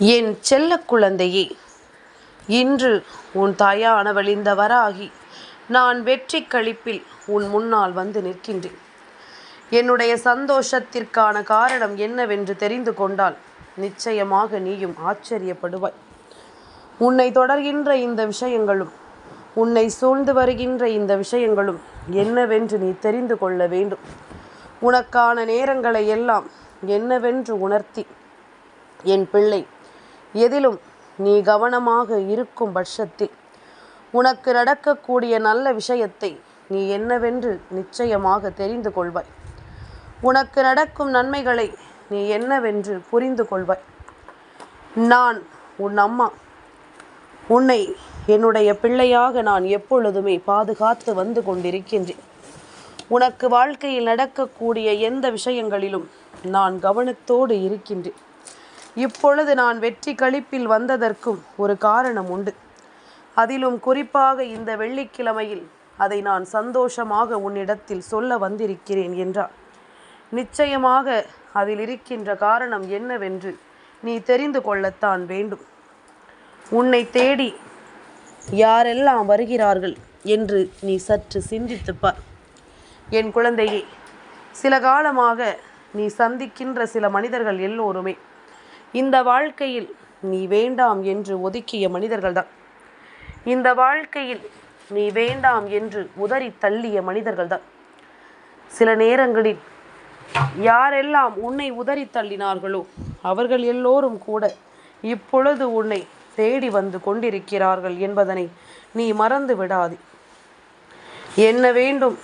என் செல்ல குழந்தையே, இன்று உன் தாயானவள் இந்த வராகி நான் வெற்றி களிப்பில் உன் முன்னால் வந்து நிற்கின்றேன். என்னுடைய சந்தோஷத்திற்கான காரணம் என்னவென்று தெரிந்து கொண்டால் நிச்சயமாக நீயும் ஆச்சரியப்படுவாய். உன்னை தொடர்கின்ற இந்த விஷயங்களும் உன்னை சூழ்ந்து வருகின்ற இந்த விஷயங்களும் என்னவென்று நீ தெரிந்து கொள்ள வேண்டும். உனக்கான நேரங்களை எல்லாம் என்னவென்று உணர்த்தி, என் பிள்ளை, எதிலும் நீ கவனமாக இருக்கும் பட்சத்தில் உனக்கு நடக்கக்கூடிய நல்ல விஷயத்தை நீ என்னவென்று நிச்சயமாக தெரிந்து கொள்வாய். உனக்கு நடக்கும் நன்மைகளை நீ என்னவென்று புரிந்து கொள்வாய். நான் உன் அம்மா, உன்னை என்னுடைய பிள்ளையாக நான் எப்பொழுதுமே பாதுகாத்து வந்து கொண்டிருக்கின்றேன். உனக்கு வாழ்க்கையில் நடக்கக்கூடிய எந்த விஷயங்களிலும் நான் கவனத்தோடு இருக்கின்றேன். இப்பொழுது நான் வெற்றி களிப்பில் வந்ததற்கும் ஒரு காரணம் உண்டு. அதிலும் குறிப்பாக இந்த வெள்ளிக்கிழமையில் அதை நான் சந்தோஷமாக உன்னிடத்தில் சொல்ல வந்திருக்கிறேன் என்றால் நிச்சயமாக அதில் இருக்கின்ற காரணம் என்னவென்று நீ தெரிந்து கொள்ளத்தான் வேண்டும். உன்னை தேடி யாரெல்லாம் வருகிறார்கள் என்று நீ சற்று சிந்தித்துப்பார். என் குழந்தையே, சில காலமாக நீ சந்திக்கின்ற சில மனிதர்கள் எல்லோருமே இந்த வாழ்க்கையில் நீ வேண்டாம் என்று ஒதுக்கிய மனிதர்கள்தான். இந்த வாழ்க்கையில் நீ வேண்டாம் என்று உதறி தள்ளிய மனிதர்கள்தான். சில நேரங்களில் யாரெல்லாம் உன்னை உதறி தள்ளினார்களோ அவர்கள் எல்லோரும் கூட இப்பொழுது உன்னை தேடி வந்து கொண்டிருக்கிறார்கள் என்பதனை நீ மறந்து விடாதே. என்ன வேண்டும்,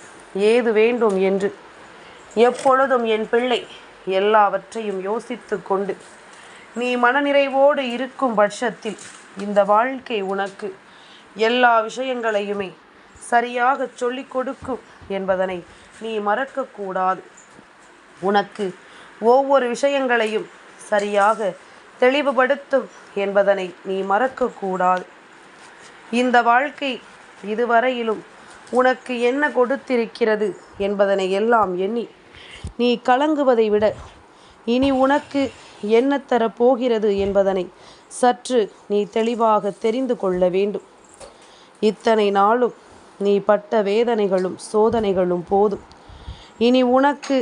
ஏது வேண்டும் என்று எப்பொழுதும் என் பிள்ளை எல்லாவற்றையும் யோசித்து கொண்டு நீ மனநிறைவோடு இருக்கும் பட்சத்தில் இந்த வாழ்க்கை உனக்கு எல்லா விஷயங்களையுமே சரியாக சொல்லிக் கொடுக்கும் என்பதனை நீ மறக்கக்கூடாது. உனக்கு ஒவ்வொரு விஷயங்களையும் சரியாக தெளிவுபடுத்தும் என்பதனை நீ மறக்கக்கூடாது. இந்த வாழ்க்கை இதுவரையிலும் உனக்கு என்ன கொடுத்திருக்கிறது என்பதனை எல்லாம் எண்ணி நீ கலங்குவதை விட இனி உனக்கு என்ன தரப்போகிறது என்பதனை சற்று நீ தெளிவாக தெரிந்து கொள்ள வேண்டும். இத்தனை நாளும் நீ பட்ட வேதனைகளும் சோதனைகளும் போதும். இனி உனக்கு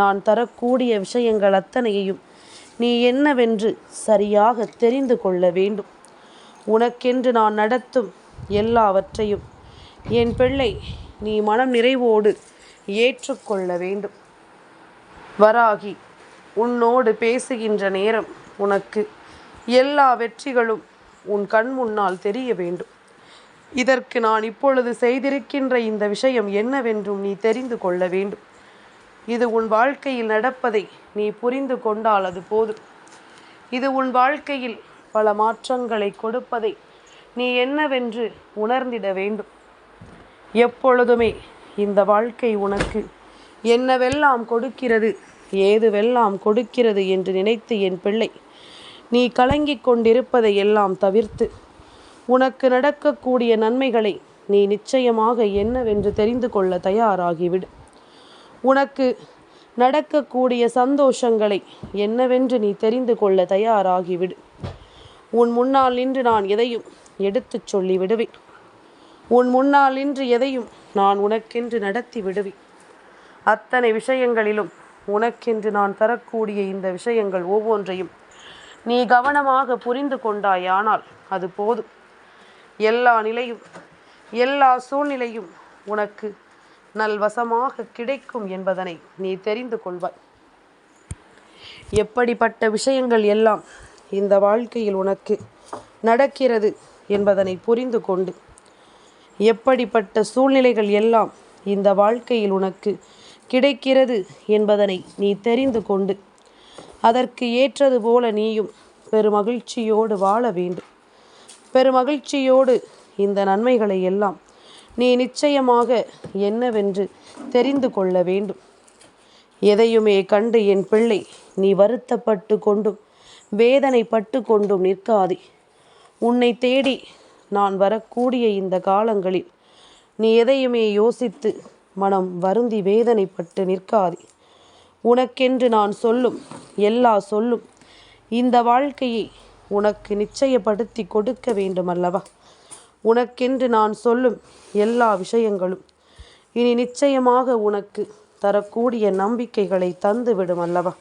நான் தரக்கூடிய விஷயங்கள் அத்தனையையும் நீ என்னவென்று சரியாக தெரிந்து கொள்ள வேண்டும். உனக்கென்று நான் நடத்தும் எல்லாவற்றையும் என் பிள்ளை நீ மனம் நிறைவோடு ஏற்றுக்கொள்ள வேண்டும். வராகி உன்னோடு பேசுகின்ற நேரம் உனக்கு எல்லா வெற்றிகளும் உன் கண் முன்னால் தெரிய வேண்டும். இதற்கு நான் இப்பொழுது செய்திருக்கின்ற இந்த விஷயம் என்னவென்றும் நீ தெரிந்து கொள்ள வேண்டும். இது உன் வாழ்க்கையில் நடப்பதை நீ புரிந்து கொண்டால் அது போதும். இது உன் வாழ்க்கையில் பல மாற்றங்களை கொடுப்பதை நீ என்னவென்று உணர்ந்திட வேண்டும். எப்பொழுதுமே இந்த வாழ்க்கை உனக்கு என்னவெல்லாம் கொடுக்கிறது, ஏதுவெல்லாம் கொடுக்கிறது என்று நினைத்து என் பிள்ளை நீ கலங்கிக் கொண்டிருப்பதை எல்லாம் தவிர்த்து உனக்கு நடக்கக்கூடிய நன்மைகளை நீ நிச்சயமாக என்னவென்று தெரிந்து கொள்ள தயாராகிவிடு. உனக்கு நடக்கக்கூடிய சந்தோஷங்களை என்னவென்று நீ தெரிந்து கொள்ள தயாராகிவிடு. உன் முன்னால் நின்று நான் எதையும் எடுத்துச் சொல்லி விடுவேன். உன் முன்னால் நின்று எதையும் நான் உனக்கென்று நடத்தி விடுவேன். அத்தனை விஷயங்களிலும் உனக்கென்று நான் தரக்கூடிய இந்த விஷயங்கள் ஒவ்வொன்றையும் நீ கவனமாக புரிந்து கொண்டாயானால் அது போதும். எல்லா நிலையும் எல்லா சூழ்நிலையும் உனக்கு நல்வசமாக கிடைக்கும் என்பதனை நீ தெரிந்து கொள்வாய். எப்படிப்பட்ட விஷயங்கள் எல்லாம் இந்த வாழ்க்கையில் உனக்கு நடக்கிறது என்பதனை புரிந்து கொண்டு, எப்படிப்பட்ட சூழ்நிலைகள் எல்லாம் இந்த வாழ்க்கையில் உனக்கு கிடைக்கிறது என்பதனை நீ தெரிந்து கொண்டு அதற்கு ஏற்றது போல நீயும் பெருமகிழ்ச்சியோடு வாழ வேண்டும். பெருமகிழ்ச்சியோடு இந்த நன்மைகளை எல்லாம் நீ நிச்சயமாக என்னவென்று தெரிந்து கொள்ள வேண்டும். எதையுமே கண்டு என் பிள்ளை நீ வருத்தப்பட்டு கொண்டும் வேதனைப்பட்டு கொண்டும் நிற்காதே. உன்னை தேடி நான் வரக்கூடிய இந்த காலங்களில் நீ எதையுமே யோசித்து மனம் வருந்தி வேதனைப்பட்டு நிற்காதே. உனக்கென்று நான் சொல்லும் எல்லா சொல்லும் இந்த வாழ்க்கையை உனக்கு நிச்சயப்படுத்தி கொடுக்க வேண்டும் அல்லவா? உனக்கென்று நான் சொல்லும் எல்லா விஷயங்களும் இனி நிச்சயமாக உனக்கு தரக்கூடிய நம்பிக்கைகளை தந்துவிடும் அல்லவா?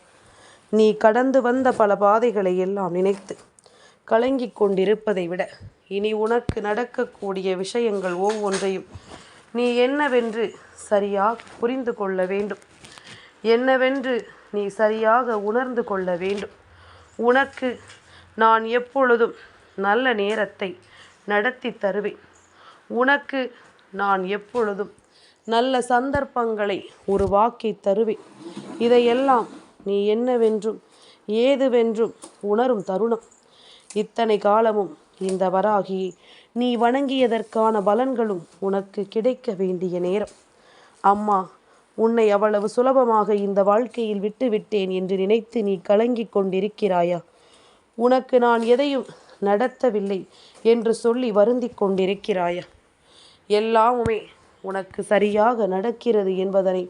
நீ கடந்து வந்த பல பாதைகளை எல்லாம் நினைத்து கலங்கிக் கொண்டிருப்பதை விட இனி உனக்கு நடக்கக்கூடிய விஷயங்கள் ஒவ்வொன்றையும் நீ என்னவென்று சரியாக புரிந்து கொள்ள வேண்டும். என்னவென்று நீ சரியாக உணர்ந்து கொள்ள வேண்டும். உனக்கு நான் எப்பொழுதும் நல்ல நேரத்தை நடத்தி தருவேன். உனக்கு நான் எப்பொழுதும் நல்ல சந்தர்ப்பங்களை உருவாக்கி தருவேன். இதையெல்லாம் நீ என்னவென்றும் ஏதுவென்றும் உணரும் தருணம். இத்தனை காலமும் இந்த வராகியை நீ வணங்கியதற்கான பலன்களும் உனக்கு கிடைக்க வேண்டிய நேரம். அம்மா உன்னை அவ்வளவு சுலபமாக இந்த வாழ்க்கையில் விட்டுவிட்டேன் என்று நினைத்து நீ கலங்கிக் கொண்டிருக்கிறாயா? உனக்கு நான் எதையும் நடத்தவில்லை என்று சொல்லி வருந்தி கொண்டிருக்கிறாயா? எல்லாமுமே உனக்கு சரியாக நடக்கிறது என்பதனை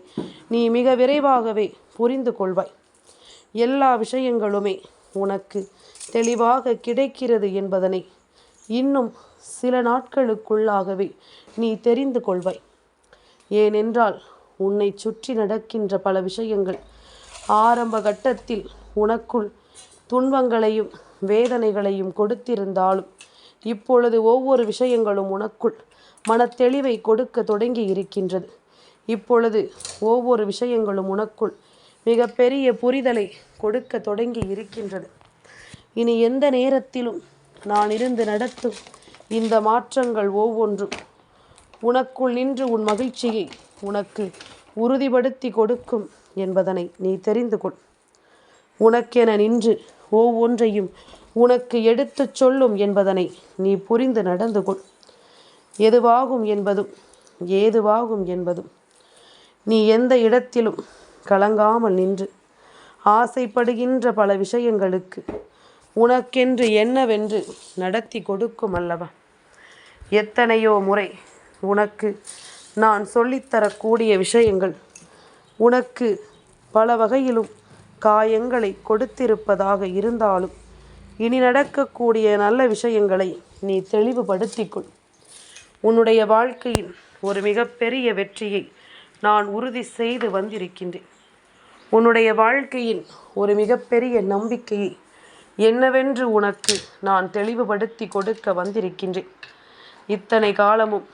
நீ மிக விரைவாகவே புரிந்து கொள்வாய். எல்லா விஷயங்களுமே உனக்கு தெளிவாக கிடைக்கிறது என்பதனை இன்னும் சில நாட்களுக்குள்ளாகவே நீ தெரிந்து கொள்வாய். ஏனென்றால் உன்னை சுற்றி நடக்கின்ற பல விஷயங்கள் ஆரம்ப கட்டத்தில் உனக்குள் துன்பங்களையும் வேதனைகளையும் கொடுத்திருந்தாலும் இப்பொழுது ஒவ்வொரு விஷயங்களும் உனக்குள் மனத்தெளிவை கொடுக்க தொடங்கி இருக்கின்றது. இப்பொழுது ஒவ்வொரு விஷயங்களும் உனக்குள் மிகப்பெரிய புரிதலை கொடுக்க தொடங்கி இருக்கின்றது. இனி எந்த நேரத்திலும் நான் இருந்து நடத்தும் இந்த மாற்றங்கள் ஒவ்வொன்றும் உனக்குள் நின்று உன் மகிழ்ச்சியை உனக்கு உறுதிப்படுத்தி கொடுக்கும் என்பதனை நீ தெரிந்து கொள். உனக்கென நின்று ஒவ்வொன்றையும் உனக்கு எடுத்துச் சொல்லும் என்பதனை நீ புரிந்து நடந்து கொள். எதுவாகும் என்பதும் ஏதுவாகும் என்பதும் நீ எந்த இடத்திலும் கலங்காமல் நின்று ஆசைப்படுகின்ற பல விஷயங்களுக்கு உனக்கென்று என்னவென்று நடத்தி கொடுக்கும் அல்லவா? எத்தனையோ முறை உனக்கு நான் சொல்லித்தரக்கூடிய விஷயங்கள் உனக்கு பல வகையிலும் காயங்களை கொடுத்திருப்பதாக இருந்தாலும் இனி நடக்கக்கூடிய நல்ல விஷயங்களை நீ தெளிவுபடுத்திக்கொள். உன்னுடைய வாழ்க்கையில் ஒரு மிகப்பெரிய வெற்றியை நான் உறுதி செய்து வந்திருக்கின்றேன். உன்னுடைய வாழ்க்கையின் ஒரு மிகப்பெரிய நம்பிக்கையை என்னவென்று உனக்கு நான் தெளிவுபடுத்தி கொடுக்க வந்திருக்கின்றேன். இத்தனை காலமும்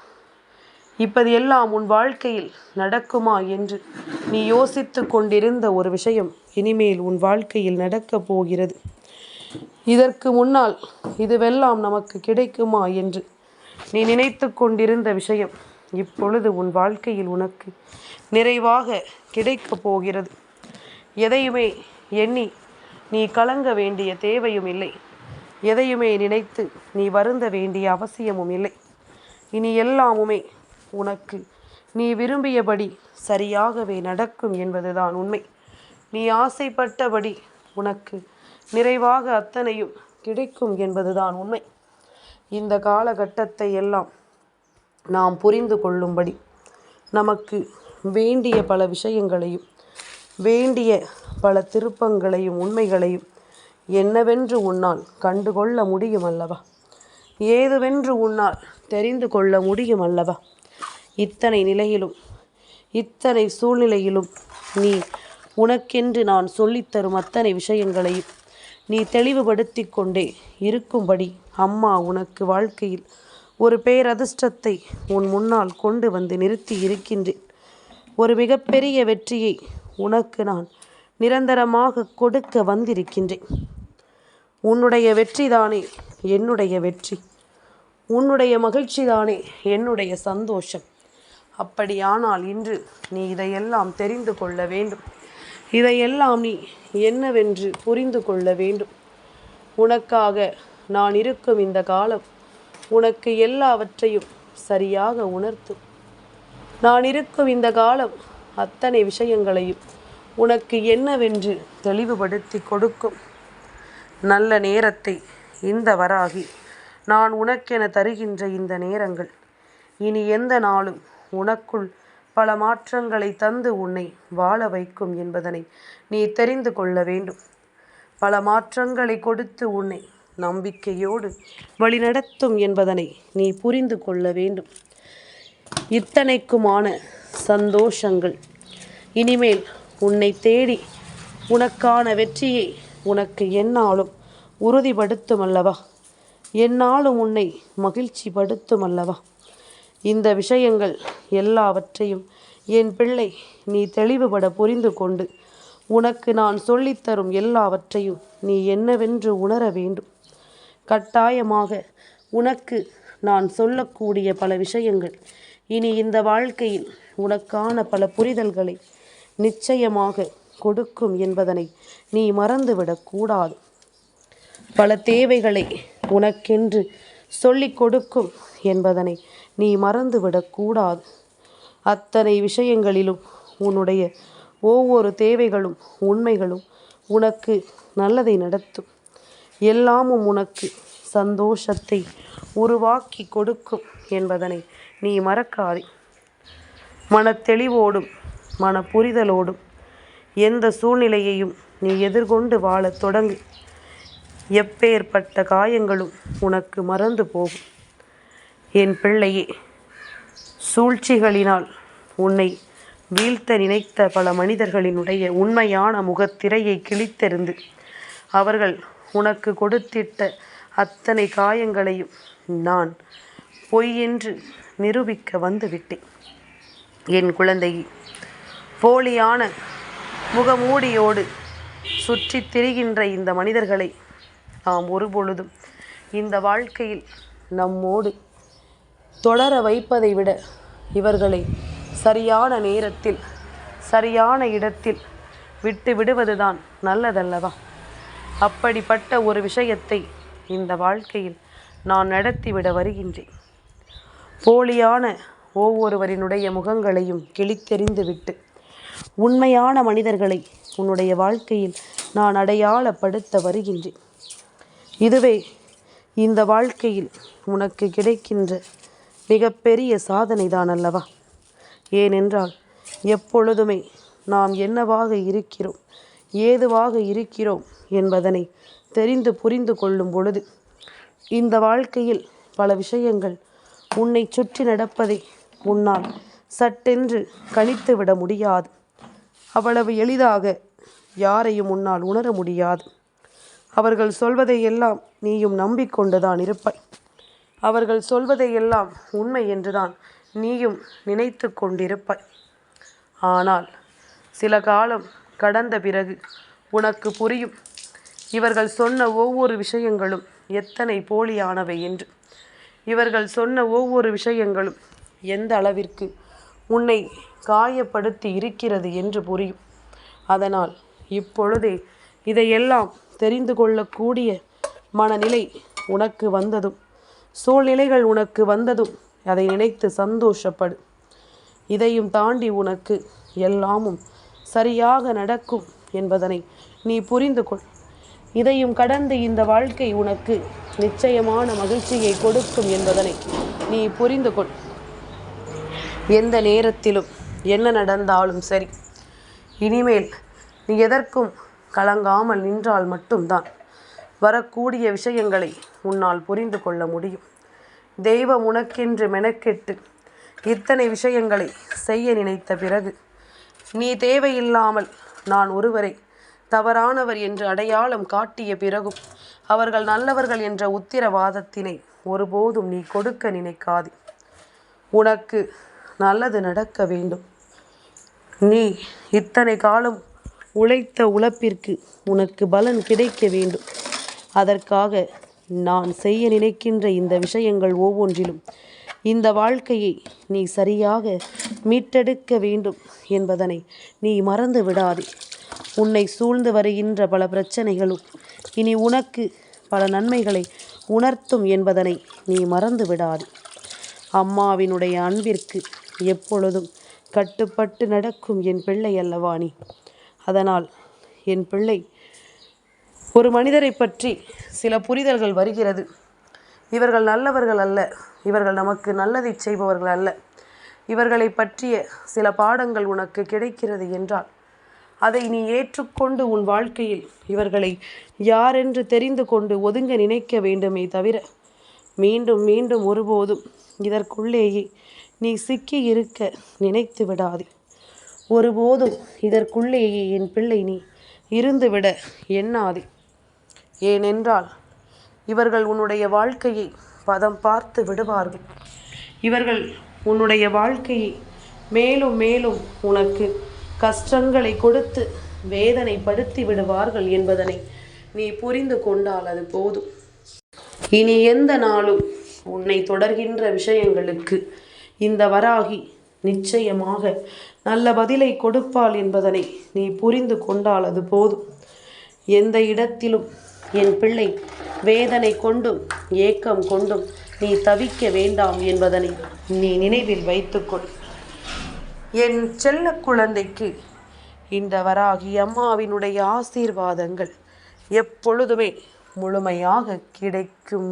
இப்பது எல்லாம் உன் வாழ்க்கையில் நடக்குமா என்று நீ யோசித்து கொண்டிருந்த ஒரு விஷயம் இனிமேல் உன் வாழ்க்கையில் நடக்கப் போகிறது. இதற்கு முன்னால் இதுவெல்லாம் நமக்கு கிடைக்குமா என்று நீ நினைத்து கொண்டிருந்த விஷயம் இப்பொழுது உன் வாழ்க்கையில் உனக்கு நிறைவாக கிடைக்கப் போகிறது. எதையுமே எண்ணி நீ கலங்க வேண்டிய தேவையும் இல்லை. எதையுமே நினைத்து நீ வருந்த வேண்டிய அவசியமும் இல்லை. இனி எல்லாமுமே உனக்கு நீ விரும்பியபடி சரியாகவே நடக்கும் என்பதுதான் உண்மை. நீ ஆசைப்பட்டபடி உனக்கு நிறைவாக அத்தனையும் கிடைக்கும் என்பதுதான் உண்மை. இந்த காலகட்டத்தை எல்லாம் நாம் புரிந்து கொள்ளும்படி நமக்கு வேண்டிய பல விஷயங்களையும் வேண்டிய பல திருப்பங்களையும் உண்மைகளையும் என்னவென்று உன்னால் கண்டுகொள்ள முடியும் அல்லவா? ஏதுவென்று உன்னால் தெரிந்து கொள்ள முடியும் அல்லவா? இத்தனை நிலையிலும் இத்தனை சூழ்நிலையிலும் நீ உனக்கென்று நான் சொல்லித்தரும் அத்தனை விஷயங்களையும் நீ தெளிவுபடுத்தி கொண்டே இருக்கும்படி அம்மா உனக்கு வாழ்க்கையில் ஒரு பேரதிர்ஷ்டத்தை உன் முன்னால் கொண்டு வந்து நிறுத்தி இருக்கின்றேன். ஒரு மிகப்பெரிய வெற்றியை உனக்கு நான் நிரந்தரமாக கொடுக்க வந்திருக்கின்றேன். உன்னுடைய வெற்றிதானே என்னுடைய வெற்றி. உன்னுடைய மகிழ்ச்சிதானே என்னுடைய சந்தோஷம். அப்படியானால் இன்று நீ இதையெல்லாம் தெரிந்து கொள்ள வேண்டும். இதையெல்லாம் நீ என்னவென்று புரிந்து கொள்ள வேண்டும். உனக்காக நான் இருக்கும் இந்த காலம் உனக்கு எல்லாவற்றையும் சரியாக உணர்த்தும். நான் இருக்கும் இந்த காலம் அத்தனை விஷயங்களையும் உனக்கு என்னவென்று தெளிவுபடுத்தி கொடுக்கும். நல்ல நேரத்தை இந்த வராகி நான் உனக்கென தருகின்ற இந்த நேரங்கள் இனி எந்த நாளும் உனக்குள் பல மாற்றங்களை தந்து உன்னை வாழ வைக்கும் என்பதனை நீ தெரிந்து கொள்ள வேண்டும். பல மாற்றங்களை கொடுத்து உன்னை நம்பிக்கையோடு வழிநடத்தும் என்பதனை நீ புரிந்து கொள்ள வேண்டும். இத்தனைக்குமான சந்தோஷங்கள் இனிமேல் உன்னை தேடி உனக்கான வெற்றியை உனக்கு எந்நாளும் உறுதிப்படுத்தும் அல்லவா? எந்நாளும் உன்னை மகிழ்ச்சி படுத்தும் அல்லவா? இந்த விஷயங்கள் எல்லாவற்றையும் என் பிள்ளை நீ தெளிவுபட புரிந்து கொண்டு உனக்கு நான் சொல்லித்தரும் எல்லாவற்றையும் நீ என்னவென்று உணர வேண்டும். கட்டாயமாக உனக்கு நான் சொல்லக்கூடிய பல விஷயங்கள் இனி இந்த வாழ்க்கையில் உனக்கான பல புரிதல்களை நிச்சயமாக கொடுக்கும் என்பதனை நீ மறந்துவிடக்கூடாது. பல தேவைகளை உனக்கென்று சொல்லிக் கொடுக்கும் என்பதனை நீ மறந்துவிடக்கூடாது. அத்தனை விஷயங்களிலும் உன்னுடைய ஒவ்வொரு தேவைகளும் உண்மைகளும் உனக்கு நல்லதை நடத்தும். எல்லாமும் உனக்கு சந்தோஷத்தை உருவாக்கி கொடுக்கும் என்பதனை நீ மறக்காதே. மனத்தெளிவோடும் மன புரிதலோடும் எந்த சூழ்நிலையையும் நீ எதிர்கொண்டு வாழத் தொடங்கு. எப்பேற்பட்ட காயங்களும் உனக்கு மறந்து போகும். என் பிள்ளையே, சூழ்ச்சிகளினால் உன்னை வீழ்த்த நினைத்த பல மனிதர்களினுடைய உண்மையான முகத்திரையை கிழித்தெறிந்து அவர்கள் உனக்கு கொடுத்திட்ட அத்தனை காயங்களையும் நான் பொய் என்று நிரூபிக்க வந்துவிட்டேன். என் குழந்தையே, போலியான முகமூடியோடு சுற்றித் திரிகின்ற இந்த மனிதர்களை நாம் ஒருபொழுதும் இந்த வாழ்க்கையில் நம்மோடு தொடர வைப்பதை விட இவர்களை சரியான நேரத்தில் சரியான இடத்தில் விட்டு விடுவதுதான் நல்லதல்லவா? அப்படிப்பட்ட ஒரு விஷயத்தை இந்த வாழ்க்கையில் நான் நடத்திவிட வருகின்றேன். போலியான ஒவ்வொருவரினுடைய முகங்களையும் கிழித்தெறிந்து விட்டு உண்மையான மனிதர்களை உன்னுடைய வாழ்க்கையில் நான் அடையாளப்படுத்த வருகின்றேன். இதுவே இந்த வாழ்க்கையில் உனக்கு கிடைக்கின்ற மிகப்பெரிய சாதனைதான் அல்லவா? ஏனென்றால் எப்பொழுதுமே நாம் என்னவாக இருக்கிறோம், ஏதுவாக இருக்கிறோம் என்பதனை தெரிந்து புரிந்து கொள்ளும் பொழுது இந்த வாழ்க்கையில் பல விஷயங்கள் உன்னை சுற்றி நடப்பதை உன்னால் சட்டென்று கணித்து விட முடியாது. அவ்வளவு எளிதாக யாரையும் உன்னால் உணர முடியாது. அவர்கள் சொல்வதையெல்லாம் நீயும் நம்பிக்கொண்டுதான் இருப்பாய். அவர்கள் சொல்வதையெல்லாம் உண்மை என்றுதான் நீயும் நினைத்து கொண்டிருப்பாய். ஆனால் சில காலம் கடந்த பிறகு உனக்கு புரியும், இவர்கள் சொன்ன ஒவ்வொரு விஷயங்களும் எத்தனை போலியானவை என்று. இவர்கள் சொன்ன ஒவ்வொரு விஷயங்களும் எந்த அளவிற்கு உன்னை காயப்படுத்தி இருக்கிறது என்று புரியும். அதனால் இப்பொழுதே இதையெல்லாம் தெரிந்து கொள்ளக்கூடிய மனநிலை உனக்கு வந்ததும், சூழ்நிலைகள் உனக்கு வந்ததும் அதை நினைத்து சந்தோஷப்படு. இதையும் தாண்டி உனக்கு எல்லாமும் சரியாக நடக்கும் என்பதனை நீ புரிந்து கொள். இதையும் கடந்து இந்த வாழ்க்கை உனக்கு நிச்சயமான மகிழ்ச்சியை கொடுக்கும் என்பதனை நீ புரிந்து கொள். எந்த நேரத்திலும் என்ன நடந்தாலும் சரி, இனிமேல் நீ எதற்கும் கலங்காமல் நின்றால் மட்டும்தான் வரக்கூடிய விஷயங்களை உன்னால் புரிந்து கொள்ள முடியும். தெய்வம் உனக்கென்று மெனக்கெட்டு இத்தனை விஷயங்களை செய்ய நினைத்த பிறகு நீ தேவையில்லாமல் நான் ஒருவரை தவறானவர் என்று அடையாளம் காட்டிய பிறகும் அவர்கள் நல்லவர்கள் என்ற உத்திரவாதத்தினை ஒருபோதும் நீ கொடுக்க நினைக்காதே. உனக்கு நல்லது நடக்க வேண்டும். நீ இத்தனை காலம் உழைத்த உழைப்பிற்கு உனக்கு பலன் கிடைக்க வேண்டும். அதற்காக நான் செய்ய நினைக்கின்ற இந்த விஷயங்கள் ஒவ்வொன்றிலும் இந்த வாழ்க்கையை நீ சரியாக மீட்டெடுக்க வேண்டும் என்பதனை நீ மறந்து விடாதே. உன்னை சூழ்ந்து வருகின்ற பல பிரச்சனைகளும் இனி உனக்கு பல நன்மைகளை உணர்த்தும் என்பதனை நீ மறந்து விடாதே. அம்மாவினுடைய அன்பிற்கு எப்பொழுதும் கட்டுப்பட்டு நடக்கும் என் பிள்ளை அல்லவா நீ? அதனால் என் பிள்ளை, ஒரு மனிதரை பற்றி சில புரிதல்கள் வருகிறது. இவர்கள் நல்லவர்கள் அல்ல, இவர்கள் நமக்கு நல்லதை செய்பவர்கள் அல்ல, இவர்களை பற்றிய சில பாடங்கள் உனக்கு கிடைக்கிறது என்றால் அதை நீ ஏற்றுக்கொண்டு உன் வாழ்க்கையில் இவர்களை யாரென்று தெரிந்து கொண்டு ஒதுங்க நினைக்க வேண்டுமே தவிர மீண்டும் மீண்டும் ஒருபோதும் இதற்குள்ளேயே நீ சிக்கி இருக்க நினைத்து விடாதே. ஒருபோதும் இதற்குள்ளேயே என் பிள்ளை நீ இருந்துவிட எண்ணாதே. ஏனென்றால் இவர்கள் உன்னுடைய வாழ்க்கையை பதம் பார்த்து விடுவார்கள். இவர்கள் உன்னுடைய வாழ்க்கையை மேலும் மேலும் உனக்கு கஷ்டங்களை கொடுத்து வேதனைப்படுத்தி விடுவார்கள் என்பதனை நீ புரிந்து கொண்டால் அது போதும். இனி எந்த நாளும் உன்னை தொடர்கின்ற விஷயங்களுக்கு இந்த வராகி நிச்சயமாக நல்ல பதிலை கொடுப்பாள் என்பதனை நீ புரிந்து கொண்டால் அது போதும். எந்த இடத்திலும் என் பிள்ளை வேதனை கொண்டும் ஏக்கம் கொண்டும் நீ தவிக்க வேண்டாம் என்பதனை நீ நினைவில் வைத்துக்கொள். என் செல்ல குழந்தைக்கு இந்த வராகி அம்மாவினுடைய ஆசீர்வாதங்கள் எப்பொழுதுமே முழுமையாக கிடைக்கும்.